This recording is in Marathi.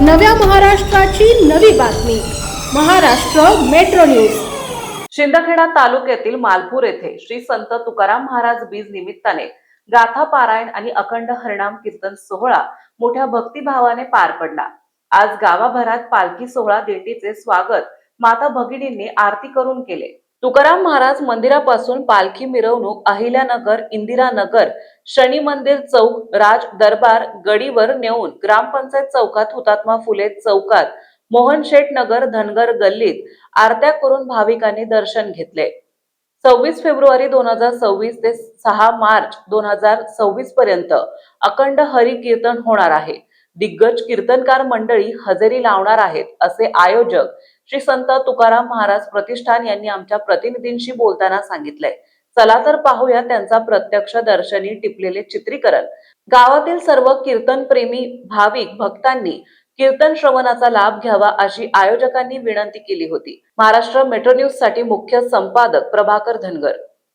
नव्या महाराष्ट्राची नवी बातमी महाराष्ट्र मेट्रो न्यूज। शिंदखेडा तालुक्यातील मालपूर येथे श्री संत तुकाराम महाराज बीज निमित्ताने गाथा पारायण आणि अखंड हरिनाम कीर्तन सोहळा मोठ्या भक्तिभावाने पार पडला। आज गावाभरात पालखी सोहळा दिंडीचे स्वागत माता भगिनींनी आरती करून केले। तुकाराम महाराज मंदिरापासून पालखी मिरवणूक अहिल्यानगर, इंदिरानगर, शनी मंदिर चौक, राज दरबार गडीवर नेऊन ग्रामपंचायत चौकात, हुतात्मा फुले चौकात, मोहन शेठ नगर, धनगर गल्लीत आरत्या करून भाविकांनी दर्शन घेतले। 26 फेब्रुवारी 2026 ते 6 मार्च 2026 पर्यंत अखंड हरी कीर्तन होणार आहे। दिग्गज कीर्तनकार मंडळी हजेरी लावणार आहेत, असे आयोजक श्री संत तुकाराम महाराज प्रतिष्ठान यांनी आमच्या प्रतिनिधींशी बोलताना सांगितले। चला तर पाहूया त्यांचा प्रत्यक्ष दर्शनी टिपलेले चित्रीकरण। गावातील सर्व कीर्तनप्रेमी भाविक भक्तांनी कीर्तन श्रवणाचा लाभ घ्यावा अशी आयोजकांनी विनंती केली होती। महाराष्ट्र मेट्रो न्यूज साठी मुख्य संपादक प्रभाकर धनगर।